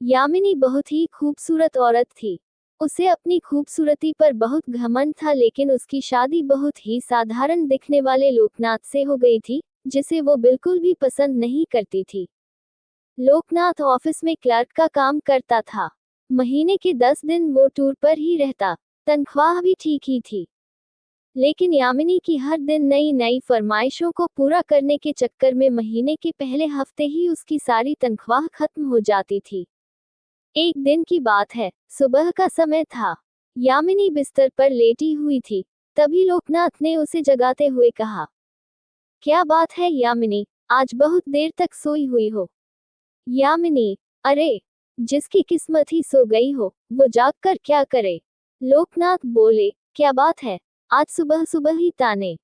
यामिनी बहुत ही खूबसूरत औरत थी। उसे अपनी खूबसूरती पर बहुत घमंड था, लेकिन उसकी शादी बहुत ही साधारण दिखने वाले लोकनाथ से हो गई थी, जिसे वो बिल्कुल भी पसंद नहीं करती थी। लोकनाथ ऑफिस में क्लर्क का काम करता था। महीने के 10 दिन वो टूर पर ही रहता। तनख्वाह भी ठीक ही थी, लेकिन यामिनी की हर दिन नई नई फरमाइशों को पूरा करने के चक्कर में महीने के पहले हफ्ते ही उसकी सारी तनख्वाह खत्म हो जाती थी। एक दिन की बात है, सुबह का समय था। यामिनी बिस्तर पर लेटी हुई थी। तभी लोकनाथ ने उसे जगाते हुए कहा, क्या बात है यामिनी, आज बहुत देर तक सोई हुई हो? यामिनी, अरे, जिसकी किस्मत ही सो गई हो, वो जागकर क्या करे? लोकनाथ बोले, क्या बात है, आज सुबह सुबह ही ताने?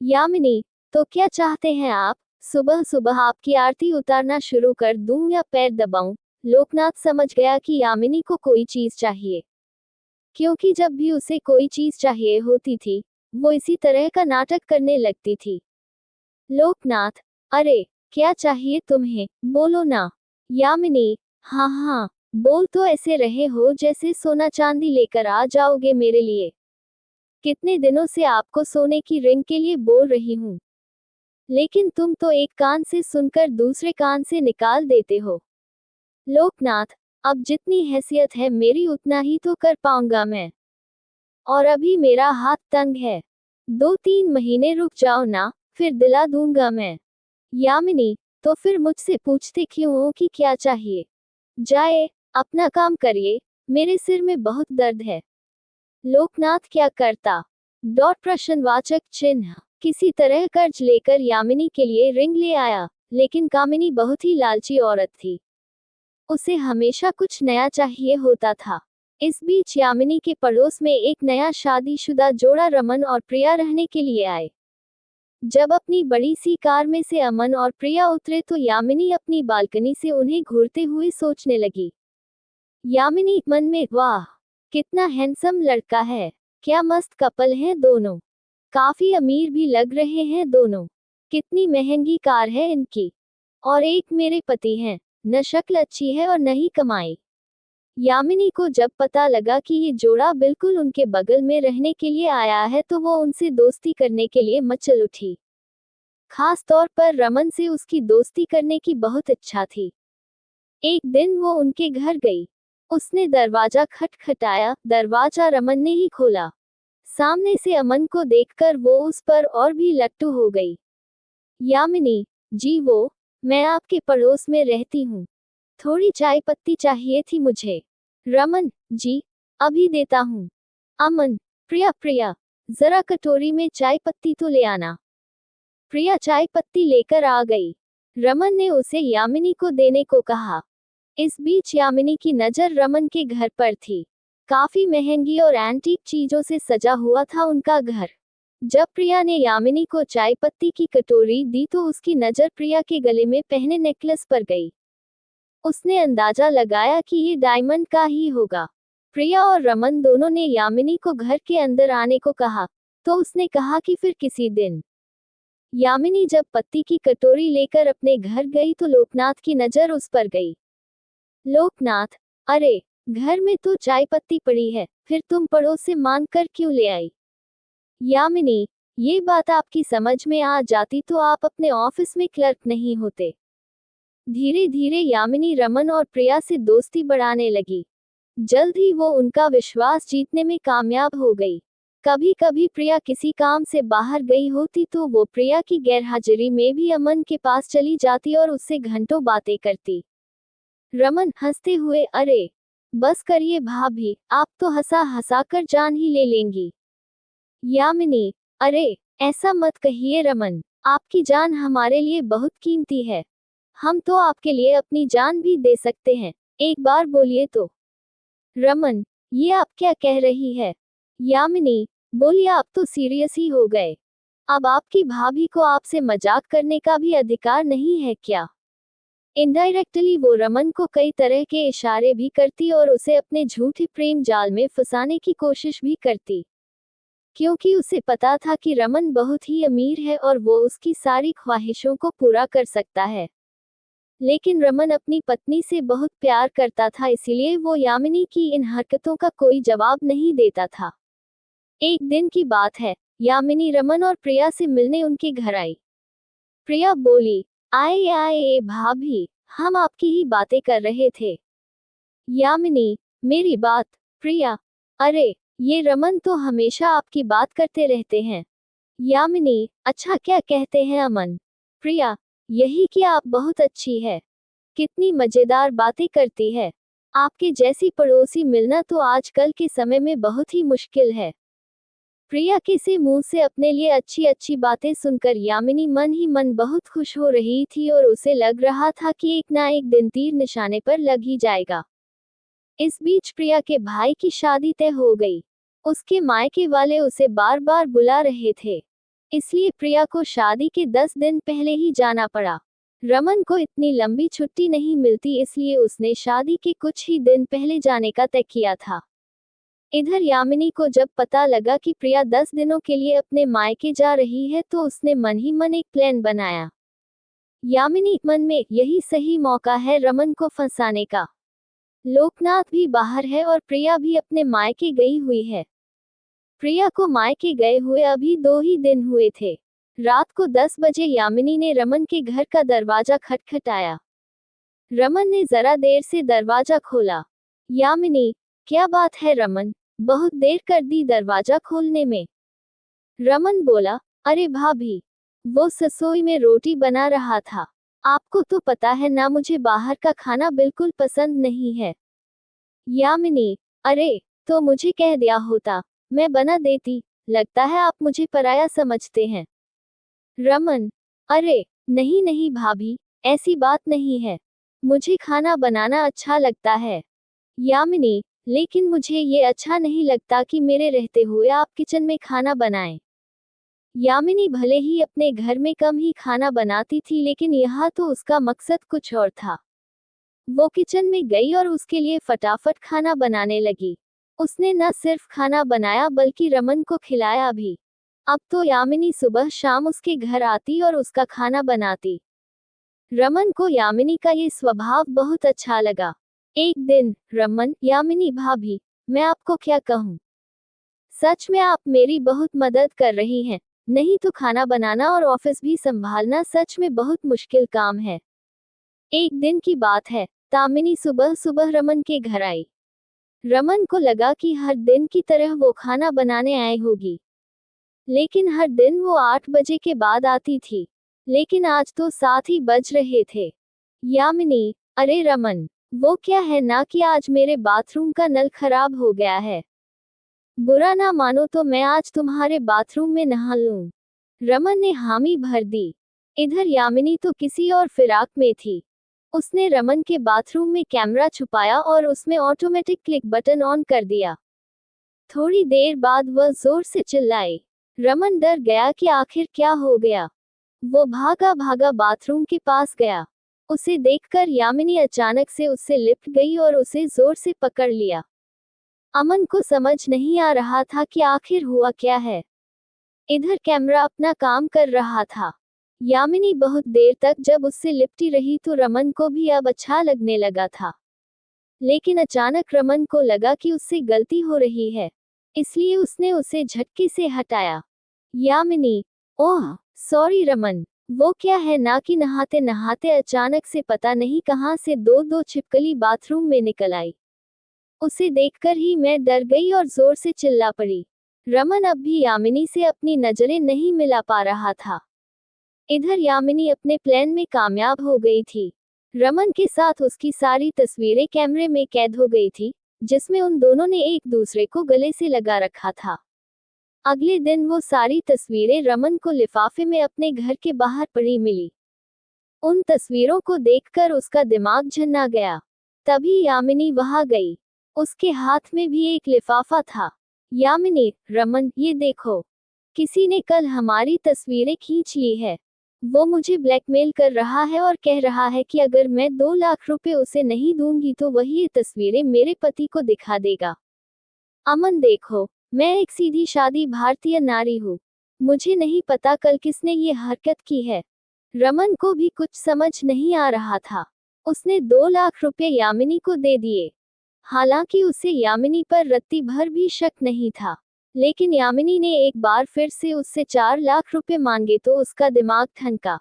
यामिनी, तो क्या चाहते हैं आप? सुबह सुबह आपकी आरती उतारना शुरू कर दूं या पैर दबाऊं? लोकनाथ समझ गया कि यामिनी को कोई चीज चाहिए, क्योंकि जब भी उसे कोई चीज चाहिए होती थी, वो इसी तरह का नाटक करने लगती थी। लोकनाथ, अरे, क्या चाहिए तुम्हें, बोलो ना। यामिनी, हाँ हाँ, बोल तो ऐसे रहे हो जैसे सोना चांदी लेकर आ जाओगे मेरे लिए। कितने दिनों से आपको सोने की रिंग के लिए बोल रही हूँ, लेकिन तुम तो एक कान से सुनकर दूसरे कान से निकाल देते हो। लोकनाथ, अब जितनी हैसियत है मेरी उतना ही तो कर पाऊंगा मैं, और अभी मेरा हाथ तंग है। 2-3 महीने रुक जाओ ना, फिर दिला दूंगा मैं। यामिनी, तो फिर मुझसे पूछते क्यों हो कि क्या चाहिए? जाए, अपना काम करिए, मेरे सिर में बहुत दर्द है। लोकनाथ क्या करता? डॉट प्रश्नवाचक चिन्ह। किसी तरह कर्ज लेकर यामिनी के लिए रिंग ले आया, लेकिन कामिनी बहुत ही लालची औरत थी। उसे हमेशा कुछ नया चाहिए होता था। इस बीच यामिनी के पड़ोस में एक नया शादीशुदा जोड़ा रमन और प्रिया रहने के लिए आए। जब अपनी बड़ी सी कार में से अमन और प्रिया उतरे तो यामिनी अपनी बालकनी से उन्हें घूरते हुए सोचने लगी। यामिनी मन में, वाह, कितना हैंडसम लड़का है, क्या मस्त कपल हैं दोनों, काफी अमीर भी लग रहे हैं दोनों, कितनी महंगी कार है इनकी, और एक मेरे पति हैं, न शक्ल अच्छी है और न ही कमाई। यामिनी को जब पता लगा कि ये जोड़ा बिल्कुल उनके बगल में रहने के लिए आया है तो वो उनसे दोस्ती करने के लिए मचल उठी। खास तौर पर रमन से उसकी दोस्ती करने की बहुत इच्छा थी। एक दिन वो उनके घर गई। उसने दरवाजा खटखटाया, दरवाजा रमन ने ही खोला। सामने से अमन को देखकर वो उस पर और भी लट्टू हो गई। यामिनी, जी वो, मैं आपके पड़ोस में रहती हूँ, थोड़ी चाय पत्ती चाहिए थी मुझे। रमन, जी, अभी देता हूँ। अमन, प्रिया प्रिया, जरा कटोरी में चाय पत्ती तो ले आना। प्रिया चाय पत्ती लेकर आ गई। रमन ने उसे यामिनी को देने को कहा। इस बीच यामिनी की नजर रमन के घर पर थी। काफी महंगी और एंटीक चीजों से सजा हुआ था उनका घर। जब प्रिया ने यामिनी को चाय पत्ती की कटोरी दी तो उसकी नजर प्रिया के गले में पहने नेकलेस पर गई। उसने अंदाजा लगाया कि ये डायमंड का ही होगा। प्रिया और रमन दोनों ने यामिनी को घर के अंदर आने को कहा, तो उसने कहा कि फिर किसी दिन। यामिनी जब पत्ती की कटोरी लेकर अपने घर गई तो लोकनाथ की नजर उस पर गई। लोकनाथ, अरे, घर में तो चाय पत्ती पड़ी है, फिर तुम पड़ोस से मांग कर क्यों ले आई? यामिनी, ये बात आपकी समझ में आ जाती तो आप अपने ऑफिस में क्लर्क नहीं होते। धीरे धीरे यामिनी रमन और प्रिया से दोस्ती बढ़ाने लगी। जल्द ही वो उनका विश्वास जीतने में कामयाब हो गई। कभी कभी प्रिया किसी काम से बाहर गई होती तो वो प्रिया की गैरहाजिरी में भी अमन के पास चली जाती और उससे घंटों बातें करती। रमन हंसते हुए, अरे, बस करिए भाभी, आप तो हंसा हंसा कर जान ही ले लेंगी। यामिनी, अरे, ऐसा मत कहिए रमन, आपकी जान हमारे लिए बहुत कीमती है। हम तो आपके लिए अपनी जान भी दे सकते हैं, एक बार बोलिए तो। रमन, ये आप क्या कह रही है? यामिनी, बोलिए, आप तो सीरियस ही हो गए। अब आपकी भाभी को आपसे मजाक करने का भी अधिकार नहीं है क्या? इनडायरेक्टली वो रमन को कई तरह के इशारे भी करती और उसे अपने झूठे प्रेम जाल में फंसाने की कोशिश भी करती, क्योंकि उसे पता था कि रमन बहुत ही अमीर है और वो उसकी सारी ख्वाहिशों को पूरा कर सकता है। लेकिन रमन अपनी पत्नी से बहुत प्यार करता था, इसलिए वो यामिनी की इन हरकतों का कोई जवाब नहीं देता था। एक दिन की बात है, यामिनी रमन और प्रिया से मिलने उनके घर आई। प्रिया बोली, आए आए भाभी, हम आपकी ही बातें कर रहे थे। यामिनी, मेरी बात? प्रिया, अरे ये रमन तो हमेशा आपकी बात करते रहते हैं। यामिनी, अच्छा क्या कहते हैं अमन? प्रिया, यही कि आप बहुत अच्छी है, कितनी मजेदार बातें करती है। आपके जैसी पड़ोसी मिलना तो आजकल के समय में बहुत ही मुश्किल है। प्रिया के से मुंह से अपने लिए अच्छी अच्छी बातें सुनकर यामिनी मन ही मन बहुत खुश हो रही थी और उसे लग रहा था कि एक ना एक दिन तीर निशाने पर लग ही जाएगा। इस बीच प्रिया के भाई की शादी तय हो गई। उसके मायके वाले उसे बार बार बुला रहे थे, इसलिए प्रिया को शादी के 10 दिन पहले ही जाना पड़ा। रमन को इतनी लंबी छुट्टी नहीं मिलती, इसलिए उसने शादी के कुछ ही दिन पहले जाने का तय किया था। इधर यामिनी को जब पता लगा कि प्रिया 10 दिनों के लिए अपने मायके जा रही है तो उसने मन ही मन एक प्लान बनाया। यामिनी मन में यही सही मौका है रमन को फंसाने का। लोकनाथ भी बाहर है और प्रिया भी अपने मायके गई हुई है। प्रिया को मायके गए हुए अभी 2 ही दिन हुए थे। रात को 10 बजे यामिनी ने रमन के घर का दरवाजा खटखटाया। रमन ने जरा देर से दरवाजा खोला। यामिनी, क्या बात है रमन, बहुत देर कर दी दरवाजा खोलने में। रमन बोला, अरे भाभी, वो रसोई में रोटी बना रहा था। आपको तो पता है ना, मुझे बाहर का खाना बिल्कुल पसंद नहीं है। यामिनी, अरे तो मुझे कह दिया होता, मैं बना देती। लगता है आप मुझे पराया समझते हैं। रमन, अरे नहीं नहीं भाभी, ऐसी बात नहीं है, मुझे खाना बनाना अच्छा लगता है। यामिनी, लेकिन मुझे ये अच्छा नहीं लगता कि मेरे रहते हुए आप किचन में खाना बनाएं। यामिनी भले ही अपने घर में कम ही खाना बनाती थी, लेकिन यहाँ तो उसका मकसद कुछ और था। वो किचन में गई और उसके लिए फटाफट खाना बनाने लगी। उसने न सिर्फ खाना बनाया बल्कि रमन को खिलाया भी। अब तो यामिनी सुबह शाम उसके घर आती और उसका खाना बनाती। रमन को यामिनी का ये स्वभाव बहुत अच्छा लगा। एक दिन, रमन, यामिनी भाभी, मैं आपको क्या कहूँ, सच में आप मेरी बहुत मदद कर रही हैं। नहीं तो खाना बनाना और ऑफिस भी संभालना सच में बहुत मुश्किल काम है। एक दिन की बात है, तामिनी सुबह सुबह रमन के घर आई। रमन को लगा कि हर दिन की तरह वो खाना बनाने आई होगी, लेकिन हर दिन वो 8 बजे के बाद आती थी। लेकिन आज तो 7 ही बज रहे थे। यामिनी, अरे रमन, वो क्या है ना कि आज मेरे बाथरूम का नल खराब हो गया है। बुरा ना मानो तो मैं आज तुम्हारे बाथरूम में नहा लूं। रमन ने हामी भर दी। इधर यामिनी तो किसी और फिराक में थी। उसने रमन के बाथरूम में कैमरा छुपाया और उसमें ऑटोमेटिक क्लिक बटन ऑन कर दिया। थोड़ी देर बाद वह जोर से चिल्लाई। रमन डर गया कि आखिर क्या हो गया। वो भागा भागा बाथरूम के पास गया। उसे देखकर यामिनी अचानक से उससे लिपट गई और उसे जोर से पकड़ लिया। अमन को समझ नहीं आ रहा था कि आखिर हुआ क्या है। इधर कैमरा अपना काम कर रहा था। यामिनी बहुत देर तक जब उससे लिपटी रही तो रमन को भी अब अच्छा लगने लगा था। लेकिन अचानक रमन को लगा कि उससे गलती हो रही है, इसलिए उसने उसे झटके से हटाया। यामिनी, ओह सॉरी रमन, वो क्या है ना कि नहाते नहाते अचानक से पता नहीं कहां से दो छिपकली बाथरूम में निकल आई। उसे देखकर ही मैं डर गई और जोर से चिल्ला पड़ी। रमन अब भी यामिनी से अपनी नजरें नहीं मिला पा रहा था। इधर यामिनी अपने प्लान में कामयाब हो गई थी। रमन के साथ उसकी सारी तस्वीरें कैमरे में कैद हो गई थी, जिसमें उन दोनों ने एक दूसरे को गले से लगा रखा था। अगले दिन वो सारी तस्वीरें रमन को लिफाफे में अपने घर के बाहर पड़ी मिली। उन तस्वीरों को देखकर उसका दिमाग झन्ना गया। तभी यामिनी वहां गई। उसके हाथ में भी एक लिफाफा था। यामिनी, रमन, ये देखो, किसी ने कल हमारी तस्वीरें खींच ली है। वो मुझे ब्लैकमेल कर रहा है और कह रहा है कि अगर मैं 2 लाख रुपए उसे नहीं दूंगी तो वही ये तस्वीरें मेरे पति को दिखा देगा। अमन देखो, मैं एक सीधी शादी भारतीय नारी हूँ। मुझे नहीं पता कल किसने ये हरकत की है। रमन को भी कुछ समझ नहीं आ रहा था। उसने 2 लाख रुपए यामिनी को दे दिए। हालांकि उसे यामिनी पर रत्ती भर भी शक नहीं था, लेकिन यामिनी ने एक बार फिर से उससे 4 लाख रुपए मांगे तो उसका दिमाग ठनका।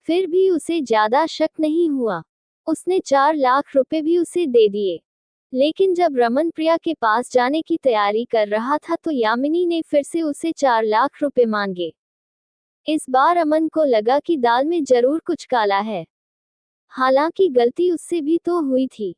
फिर भी उसे ज्यादा शक नहीं हुआ। उसने 4 लाख रुपए भी उसे दे दिए। लेकिन जब रमन प्रिया के पास जाने की तैयारी कर रहा था तो यामिनी ने फिर से उसे 4 लाख रुपए मांगे। इस बार अमन को लगा कि दाल में जरूर कुछ काला है। हालांकि गलती उससे भी तो हुई थी।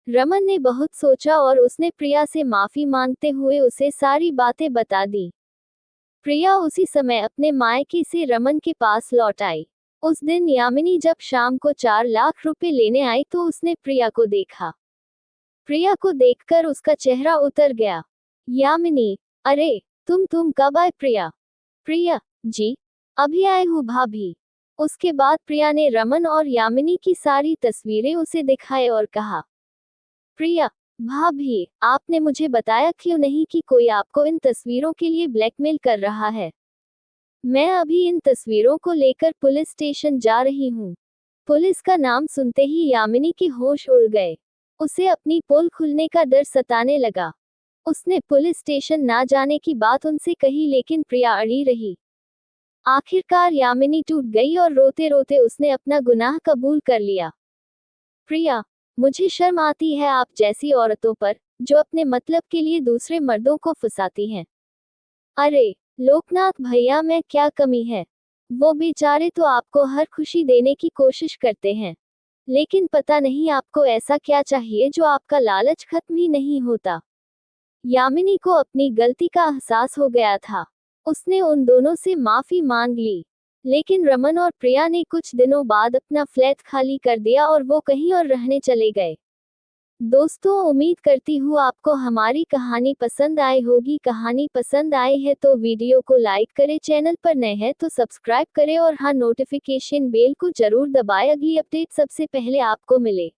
रमन ने बहुत सोचा और उसने प्रिया से माफी मांगते हुए उसे सारी बातें बता दी। प्रिया उसी समय अपने मायके से रमन के पास लौट आई। उस दिन यामिनी जब शाम को 4 लाख रुपए लेने आई तो उसने प्रिया को देखा। प्रिया को देखकर उसका चेहरा उतर गया। यामिनी, अरे तुम कब आए? प्रिया, प्रिया जी, अभी आए हूँ भाभी। उसके बाद प्रिया ने रमन और यामिनी की सारी तस्वीरें उसे दिखाए और कहा, प्रिया भाभी, आपने मुझे बताया क्यों नहीं कि कोई आपको इन तस्वीरों के लिए ब्लैकमेल कर रहा है? मैं अभी इन तस्वीरों को लेकर पुलिस स्टेशन जा रही हूँ। पुलिस का नाम सुनते ही यामिनी के होश उड़ गए। उसे अपनी पोल खुलने का डर सताने लगा। उसने पुलिस स्टेशन ना जाने की बात उनसे कही लेकिन प्रिया अड़ी रही। आखिरकार यामिनी टूट गई और रोते रोते उसने अपना गुनाह कबूल कर लिया। प्रिया, मुझे शर्म आती है आप जैसी औरतों पर, जो अपने मतलब के लिए दूसरे मर्दों को फंसाती हैं। अरे लोकनाथ भैया, में क्या कमी है? वो बेचारे तो आपको हर खुशी देने की कोशिश करते हैं, लेकिन पता नहीं आपको ऐसा क्या चाहिए जो आपका लालच खत्म ही नहीं होता। यामिनी को अपनी गलती का एहसास हो गया था। उसने उन दोनों से माफी मांग ली, लेकिन रमन और प्रिया ने कुछ दिनों बाद अपना फ्लैट खाली कर दिया और वो कहीं और रहने चले गए। दोस्तों, उम्मीद करती हूँ आपको हमारी कहानी पसंद आई होगी। कहानी पसंद आई है तो वीडियो को लाइक करें, चैनल पर नए हैं तो सब्सक्राइब करें और हाँ, नोटिफिकेशन बेल को जरूर दबाएं, अगली अपडेट सबसे पहले आपको मिले।